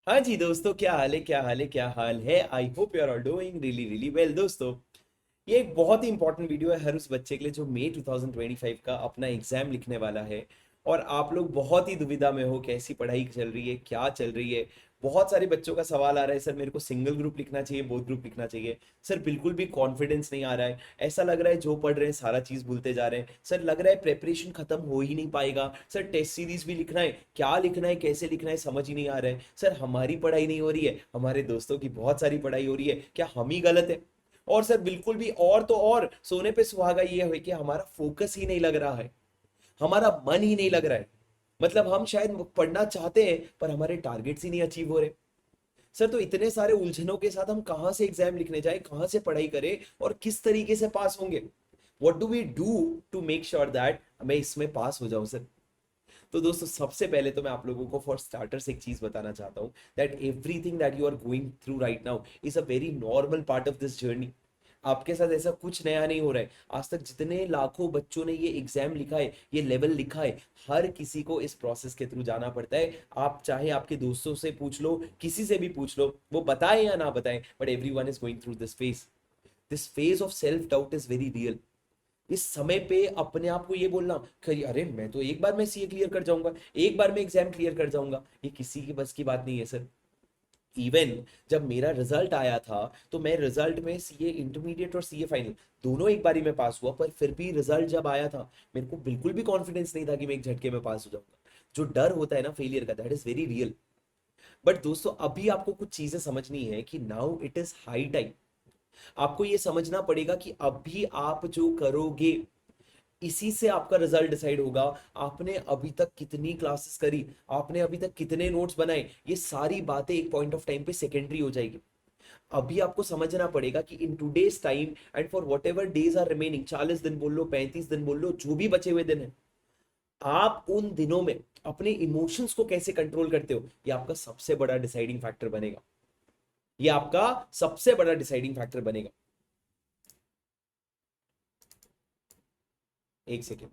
हाँ जी दोस्तों, क्या हाल है, क्या हाल है, क्या हाल है। I hope you are all doing really really well. दोस्तों, ये एक बहुत ही इंपॉर्टेंट वीडियो है हर उस बच्चे के लिए जो मई 2025 का अपना एग्जाम लिखने वाला है। और आप लोग बहुत ही दुविधा में हो, कैसी पढ़ाई चल रही है, क्या चल रही है। बहुत सारे बच्चों का सवाल आ रहा है, सर मेरे को सिंगल ग्रुप लिखना चाहिए, बोथ ग्रुप लिखना चाहिए। सर बिल्कुल भी कॉन्फिडेंस नहीं आ रहा है। ऐसा लग रहा है जो पढ़ रहे हैं सारा चीज भूलते जा रहे हैं। सर लग रहा है प्रेपरेशन खत्म हो ही नहीं पाएगा। सर टेस्ट सीरीज भी लिखना है, क्या लिखना है, कैसे लिखना है, समझ ही नहीं आ रहा है। सर हमारी पढ़ाई नहीं हो रही है, हमारे दोस्तों की बहुत सारी पढ़ाई हो रही है, क्या हम ही गलत है? और सर बिल्कुल भी, और तो और सोने पे सुहागा ये है कि हमारा फोकस ही नहीं लग रहा है, हमारा मन ही नहीं लग रहा है। मतलब हम शायद पढ़ना चाहते हैं पर हमारे टारगेट्स ही नहीं अचीव हो रहे। सर तो इतने सारे उलझनों के साथ हम कहां से एग्जाम लिखने जाए, कहां से पढ़ाई करें और किस तरीके से पास होंगे? What do we do to make sure that मैं इसमें पास हो जाऊं सर? तो दोस्तों, सबसे पहले तो मैं आप लोगों को फॉर स्टार्टर्स एक चीज बताना चाहता हूं that everything that you are going through right now is a very normal part of this journey. आपके साथ ऐसा कुछ नया नहीं हो रहा है। आज तक जितने लाखों बच्चों ने ये एग्जाम लिखा है, ये लेवल लिखा है, हर किसी को इस प्रोसेस के थ्रू जाना पड़ता है। आप चाहे आपके दोस्तों से पूछ लो, किसी से भी पूछ लो, वो बताए या ना बताए, but everyone is going through this phase. This phase of self doubt is very real. इस समय पे अपने आप को ये बोलना कि अरे मैं तो एक बार में सीए क्लियर कर जाऊंगा, एक बार में एग्जाम क्लियर कर जाऊंगा, ये किसी की बस की बात नहीं है सर। इवन जब मेरा रिजल्ट आया था तो मैं रिजल्ट में सीए इंटरमीडिएट और सीए फाइनल दोनों एक बारी में पास हुआ, पर फिर भी रिजल्ट जब आया था मेरे को बिल्कुल भी कॉन्फिडेंस नहीं था कि मैं एक झटके में पास हो जाऊंगा। जो डर होता है ना फेलियर का, that is very real. But दोस्तों, अभी आपको कुछ चीजें समझनी है कि now it is high time. आपको ये समझना पड़ेगा कि अभी आप जो करोगे इसी से आपका रिजल्ट डिसाइड होगा। आपने अभी तक कितनी क्लासेस करी, आपने अभी तक कितने नोट्स बनाए, ये सारी बातें एक पॉइंट ऑफ टाइम पे सेकेंडरी हो जाएगी। अभी आपको समझना पड़ेगा कि in today's time and for whatever days are remaining, 40 दिन बोल लो, 35 दिन बोल लो, जो भी बचे हुए दिन है, आप उन दिनों में अपने इमोशंस को कैसे कंट्रोल करते हो, ये आपका सबसे बड़ा डिसाइडिंग फैक्टर बनेगा। ये आपका सबसे बड़ा डिसाइडिंग फैक्टर बनेगा। एक सेकेंड।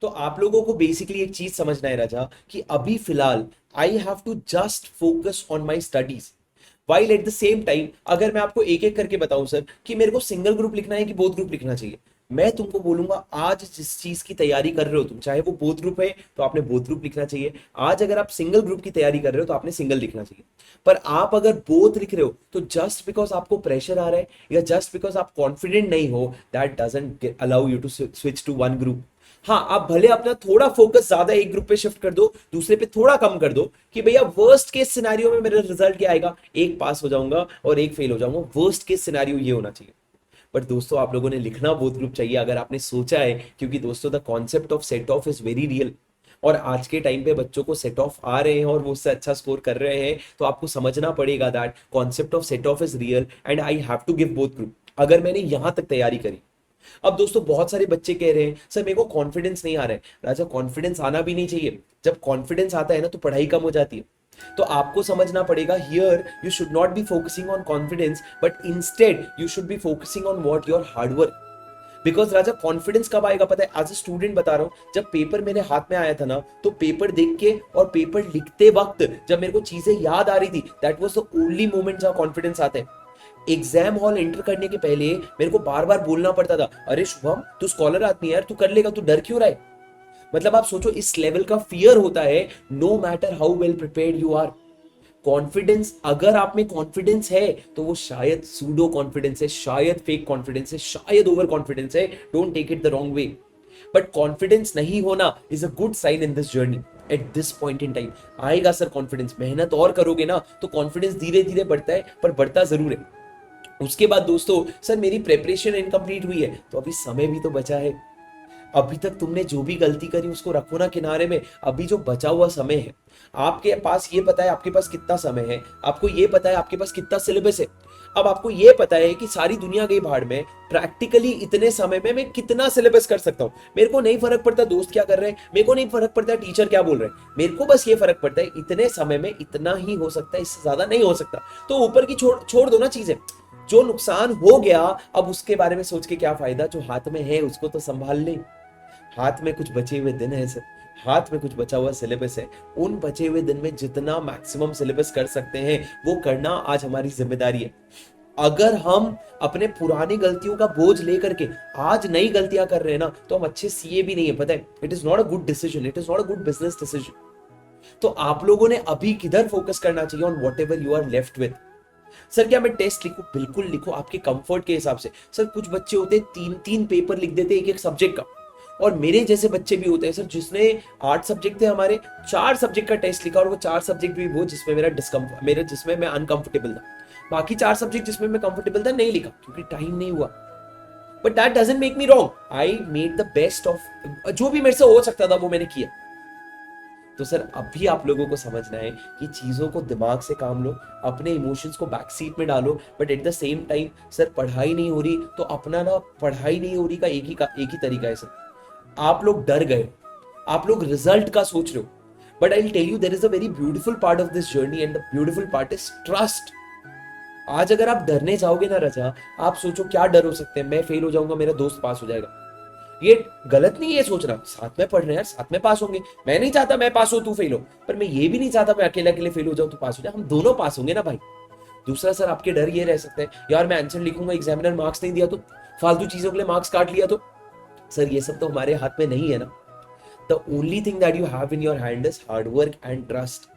तो आप लोगों को बेसिकली एक चीज समझना है राजा, कि अभी फिलहाल I have to just focus on my studies, while at the same time अगर मैं आपको एक एक करके बताऊं सर कि मेरे को सिंगल ग्रुप लिखना है कि बोथ ग्रुप लिखना चाहिए, मैं तुमको बोलूंगा आज जिस चीज की तैयारी कर रहे हो तुम, चाहे वो बोथ ग्रुप है तो आपने बोथ ग्रुप लिखना चाहिए। आज अगर आप सिंगल ग्रुप की तैयारी कर रहे हो तो आपने सिंगल लिखना चाहिए। पर आप अगर बोथ लिख रहे हो तो जस्ट बिकॉज आपको प्रेशर आ रहा है या जस्ट बिकॉज आप कॉन्फिडेंट नहीं हो, that doesn't allow you to switch to one group. हाँ, आप भले अपना थोड़ा फोकस ज्यादा एक ग्रुप पे शिफ्ट कर दो, दूसरे पे थोड़ा कम कर दो, कि भैया वर्स्ट केस सिनेरियो में मेरा रिजल्ट क्या आएगा, एक पास हो जाऊंगा और एक फेल हो जाऊंगा, वर्स्ट केस सिनेरियो ये होना चाहिए। बट दोस्तों, आप लोगों ने लिखना बोथ ग्रुप चाहिए अगर आपने सोचा है, क्योंकि दोस्तों the concept of set of is very real. और आज के टाइम पे बच्चों को सेट ऑफ आ रहे हैं और वो उससे अच्छा स्कोर कर रहे हैं, तो आपको समझना पड़ेगा that concept of set of is real and I have to give both group. अगर मैंने यहां तक तैयारी करी। अब दोस्तों, बहुत सारे बच्चे कह रहे हैं सर मेरे को कॉन्फिडेंस नहीं आ रहा है। राजा, कॉन्फिडेंस आना भी नहीं चाहिए। जब कॉन्फिडेंस आता है ना तो पढ़ाई कम हो जाती है। तो आपको समझना पड़ेगा, here you should not be focusing on confidence but instead you should be focusing on what your hard work. Because Raja, confidence कब आएगा पता है? एज ए स्टूडेंट बता रहा हूं, जब पेपर मेरे हाथ में आया था ना, तो पेपर देख के और पेपर लिखते वक्त जब मेरे को चीजें याद आ रही थी, that was the only moment जहां कॉन्फिडेंस आता है। एग्जाम हॉल एंटर करने के पहले मेरे को बार बार बोलना पड़ता था, अरे शुभम तू स्कॉलर आदमी है यार, तू कर लेगा, तू डर क्यों रहा है? मतलब आप सोचो, इस लेवल का फियर होता है, no matter how well prepared you are. Confidence, अगर आप में कॉन्फिडेंस है तो वो शायद सूडो कॉन्फिडेंस है, शायद फेक कॉन्फिडेंस है, शायद ओवर कॉन्फिडेंस है। Don't take it the wrong way. But confidence नहीं होना is a good sign in this journey at this point in time. आएगा सर कॉन्फिडेंस, मेहनत और करोगे ना तो कॉन्फिडेंस धीरे धीरे बढ़ता है, पर बढ़ता जरूर है। उसके बाद दोस्तों, सर मेरी प्रेपरेशन इनकम्प्लीट हुई है, तो अभी समय भी तो बचा है। अभी तक तुमने जो भी गलती करी उसको रखो ना किनारे में, अभी जो बचा हुआ समय है, आपके पास ये पता है आपके पास कितना समय है, आपको ये पता है आपके पास कितना सिलेबस है। अब आपको ये पता है कि सारी दुनिया गई भाड़ में, प्रैक्टिकली इतने समय में मैं कितना सिलेबस कर सकता हूं। मेरे को नहीं फर्क पड़ता दोस्त क्या कर रहे हैं, मेरे को नहीं फर्क पड़ता टीचर क्या बोल रहे हैं, मेरे को बस ये फर्क पड़ता है इतने समय में इतना ही हो सकता है, इससे ज्यादा नहीं हो सकता। तो ऊपर की छोड़ छोड़ दो ना चीजें। जो नुकसान हो गया अब उसके बारे में सोच के क्या फायदा, जो हाथ में है उसको तो संभाल ले। हाथ में कुछ बचे हुए दिन है सर, हाथ में कुछ बचा हुआ सिलेबस है, उन बचे हुए दिन में जितना मैक्सिमम सिलेबस कर सकते हैं वो करना आज हमारी जिम्मेदारी है। अगर हम अपने पुरानी गलतियों का बोझ लेकर के आज नई गलतियां कर रहे हैं ना, तो हम अच्छे सीए भी नहीं है, पता है। It is not a good decision, it is not a good business decision. तो आप लोगों ने अभी किधर फोकस करना चाहिए? On whatever you are left with. Sir क्या मैं टेस्ट लिखूं? बिल्कुल लिखो, आपके कंफर्ट के हिसाब से। सर कुछ बच्चे होते हैं 3-3 पेपर लिख देते एक एक सब्जेक्ट का, और मेरे जैसे बच्चे भी होते हैं सर जिसने 8 सब्जेक्ट थे हमारे, 4 सब्जेक्ट का टेस्ट लिखा, और वो 4 सब्जेक्ट भी वो जिसमें जिसमें मैं अनकंफर्टेबल था। बाकी 4 सब्जेक्ट जिसमें मैं कंफर्टेबल था नहीं लिखा क्योंकि टाइम नहीं हुआ। But that doesn't make me wrong, I made the best of जो भी मेरे से हो सकता था वो मैंने किया। तो सर अभी आप लोगों को समझना है कि चीजों को दिमाग से काम लो, अपने इमोशंस को बैक सीट में डालो, but at the same time sir पढ़ाई नहीं हो रही तो अपना ना पढ़ाई नहीं हो रही का एक ही तरीका है सर। आप लोग डर गए, आप लोग रिजल्ट का सोच रहे हो, but I will tell you there is a very beautiful part of this journey, and the beautiful part is trust. आज अगर आप डरने जाओगे ना रजा, आप सोचो क्या डर हो सकते हैं, मैं फेल हो जाऊंगा, मेरा दोस्त पास हो जाएगा। ये गलत नहीं है सोचना, साथ में पढ़ रहे हैं यार, साथ में पास होंगे। मैं नहीं चाहता मैं पास हो तू फेल हो, पर मैं ये भी नहीं चाहता मैं अकेले अकेले फेल हो जाऊं तू पास हो जाए, हम दोनों पास होंगे ना भाई। दूसरा सर आपके डर ये रह सकते हैं यार मैं आंसर लिखूंगा, एग्जामिनर मार्क्स नहीं दिया तो, फालतू चीजों के लिए मार्क्स काट लिया तो। सर ये सब तो हमारे हाथ में नहीं है ना। The only thing that you have in your hand is hard work and trust.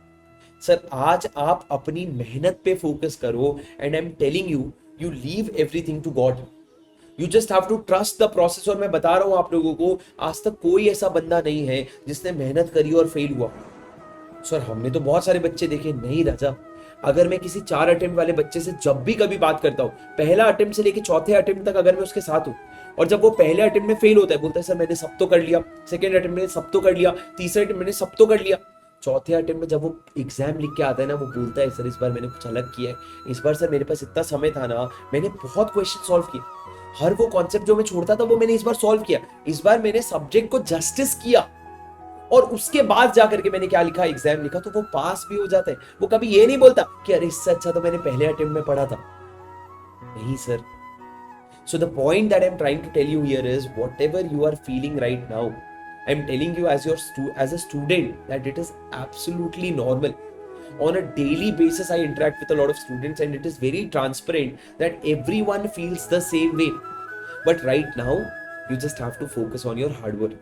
Sir आज आप अपनी मेहनत पे फोकस करो, and I am telling you, you leave everything to God. You just have to trust the process. और मैं बता रहा हूं आप लोगों को, आज तक कोई ऐसा बंदा नहीं है जिसने मेहनत करी और फेल हुआ। सर हमने तो बहुत सारे बच्चे देखे। नहीं राजा, अगर मैं किसी 4 अटेम्प्ट वाले बच्चे से जब भी कभी बात करता हूँ, पहला अटेम्प्ट से लेके चौथे अटेम्प्ट तक अगर मैं उसके साथ हूँ, और जब वो पहले अटेम्प्ट में फेल होता है, बोलता है सर मैंने सब तो कर लिया, सेकेंड अटेम्प्ट में सब तो कर लिया, तीसरे अटेम्प्ट में सब तो कर लिया, चौथे अटेम्प्ट में जब वो एग्जाम लिख के आता है ना, वो बोलता है सर इस बार मैंने कुछ अलग किया है, इस बार सर मेरे पास इतना समय था ना, मैंने बहुत क्वेश्चन सॉल्व किए, हर वो कॉन्सेप्ट जो मैं छोड़ता था वो मैंने इस बार सॉल्व किया, इस बार मैंने सब्जेक्ट को जस्टिस किया, और उसके बाद जाकर के मैंने क्या लिखा, एग्जाम लिखा, तो वो पास भी हो जाता है। वो कभी ये नहीं बोलता कि अरे इससे अच्छा तो मैंने पहले अटेम्प्ट में पढ़ा था। नहीं sir. So the point that I'm trying to tell you here is, whatever you are feeling right now, I'm telling you as as a student that it is absolutely normal. On a daily basis, I interact with a lot of students, and it is very transparent that everyone feels the same way. But right now, you just have to focus on your hard work.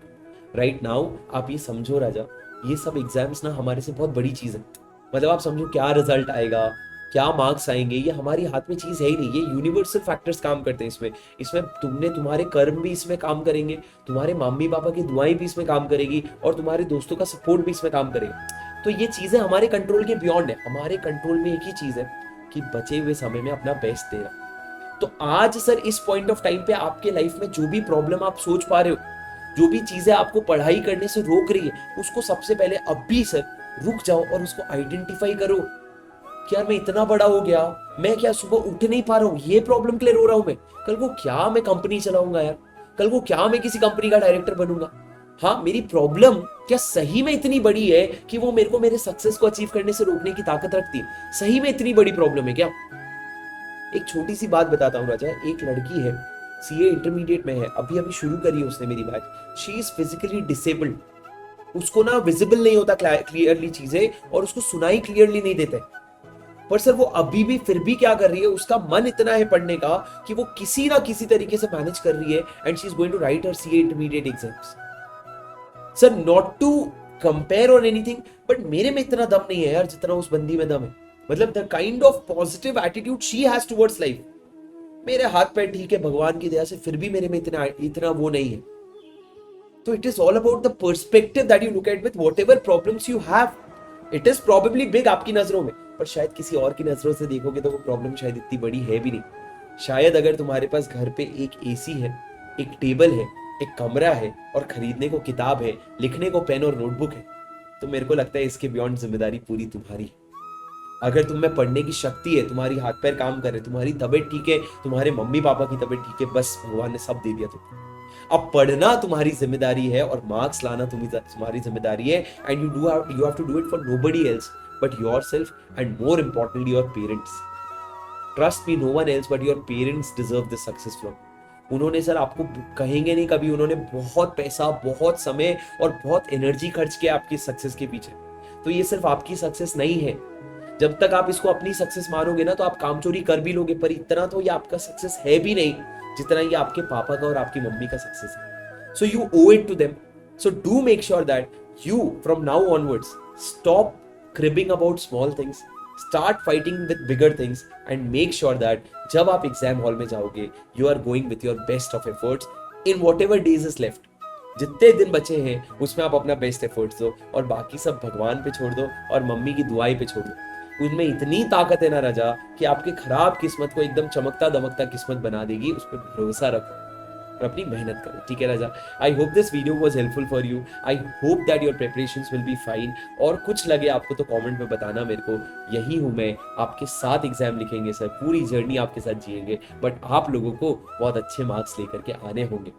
Right now, आप ये समझो राजा, ये सब exams ना हमारे से बहुत बड़ी चीज है। मतलब आप समझो क्या रिजल्ट आएगा, क्या मार्क्स आएंगे, ये हमारी हाथ में चीज है ही नहीं। ये यूनिवर्सल फैक्टर्स काम करते हैं इसमें। इसमें तुम्हारे कर्म भी इसमें काम करेंगे, तुम्हारे मम्मी पापा की दुआएं भी इसमें काम करेगी, और तुम्हारे दोस्तों का सपोर्ट भी इसमें काम करेगा। तो ये चीजें हमारे कंट्रोल के बियॉन्ड है। हमारे कंट्रोल में एक ही चीज है कि बचे हुए समय में अपना बेस्ट देना। तो आज सर इस पॉइंट ऑफ टाइम पे आपके लाइफ में जो भी प्रॉब्लम आप सोच पा रहे हो, जो भी चीजें आपको पढ़ाई करने से रोक रही है, उसको सबसे पहले अभी सर रुक जाओ और उसको आइडेंटिफाई करो कि यार मैं इतना बड़ा हो गया, मैं क्या सुबह उठ नहीं पा रहा हूँ, ये प्रॉब्लम क्लियर हो रहा हूं मैं, कल को क्या मैं कंपनी चलाऊंगा यार, कल को क्या मैं किसी कंपनी का डायरेक्टर बनूंगा। हाँ, मेरी प्रॉब्लम क्या सही में इतनी बड़ी है कि वो मेरे को मेरे सक्सेस को अचीव करने से रोकने की ताकत रखती है? सही में इतनी बड़ी प्रॉब्लम है क्या? एक छोटी सी बात बताता हूँ राजा। एक लड़की है, सीए इंटरमीडिएट में है, अभी अभी शुरू करी है उसने मेरी batch. She is physically disabled. उसको ना विजिबल नहीं होता क्लियरली चीजें, और उसको सुनाई क्लियरली नहीं देते। पर सर वो अभी भी फिर भी क्या कर रही है, उसका मन इतना है पढ़ने का कि वो किसी ना किसी तरीके से मैनेज कर रही है, and she is going to write her CA intermediate exams. Sir not to compare or anything, but मेरे में इतना दम नहीं है यार जितना उस बंदी में दम है। मतलब the kind of positive attitude she has towards life. मेरे हाथ पैर ठीक है भगवान की दया से, फिर भी मेरे में इतना वो नहीं है। तो it is all about the perspective that you look at with whatever problems you have. It is probably big आपकी नजरों में, पर शायद किसी और की नजरों से देखोगे तो वो प्रॉब्लम शायद इतनी बड़ी है भी नहीं। शायद अगर तुम्हारे पास घर पे एक एसी है, एक टेबल है, एक कमरा है, और खरीदने को किताब है, लिखने को पेन और नोटबुक है, तो मेरे को लगता है इसके बियॉन्ड जिम्मेदारी पूरी तुम्हारी है। अगर तुम में पढ़ने की शक्ति है, तुम्हारी हाथ पैर काम कर रहे, तुम्हारी तबीयत ठीक है, तुम्हारे मम्मी पापा की तबीयत ठीक है, बस भगवान ने सब दे दिया तुमको। अब पढ़ना तुम्हारी जिम्मेदारी है और मार्क्स लाना तुम्हारी जिम्मेदारी है, and you have to do it for nobody else but yourself, and more importantly your parents. Trust me, no one else but your parents deserve this success from. उन्होंने सर आपको कहेंगे नहीं कभी, उन्होंने बहुत पैसा, बहुत समय और बहुत एनर्जी खर्च किया आपकी सक्सेस के पीछे। तो ये सिर्फ आपकी सक्सेस नहीं है। जब तक आप इसको अपनी सक्सेस मानोगे ना तो आप कामचोरी कर भी लोगे, पर इतना तो ये आपका सक्सेस है भी नहीं जितना ये आपके पापा का और आपकी मम्मी का सक्सेस है। So you owe it to them. So do make sure that you from now onwards stop cribbing about small things, start fighting with bigger things and make sure that जब आप exam hall में जाओगे you are going with your best of efforts in whatever days is left। जितने दिन बचे हैं उसमें आप अपना बेस्ट एफर्ट्स दो और बाकी सब भगवान पे छोड़ दो और मम्मी की दुआई पे छोड़ दो। उनमें इतनी ताकत है ना राजा कि आपके खराब किस्मत को एकदम चमकता दमकता किस्मत बना देगी। उस पर भरोसा रखो और अपनी मेहनत करो, ठीक है राजा। I hope this video was helpful for you. I hope that your preparations will be fine. और कुछ लगे आपको तो कमेंट में बताना मेरे को। यही हूँ मैं, आपके साथ एग्जाम लिखेंगे सर, पूरी जर्नी आपके साथ जिएंगे, बट आप लोगों को बहुत अच्छे मार्क्स लेकर के आने होंगे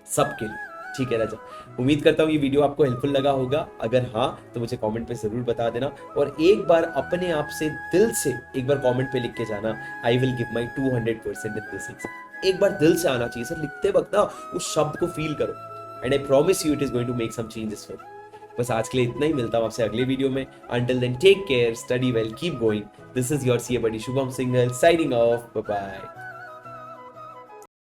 सबके लिए, ठीक है राजा। उम्मीद करता हूँ ये वीडियो आपको हेल्पफुल लगा होगा। अगर हाँ तो मुझे कमेंट पे जरूर बता देना और एक बार अपने आप से दिल से एक बार कमेंट पे लिख के जाना, I will give my 200% in this exam. एक बार दिल से आना चाहिए सर, लिखते वक्त ना उस शब्द को फील करो and I promise you it is going to make some changes for you. बस आज के लिए इतना ही, मिलता हूँ आपसे अगले वीडियो में। Until then take care, study well, keep going. This is your CA buddy Shubham Singhal signing off, bye bye.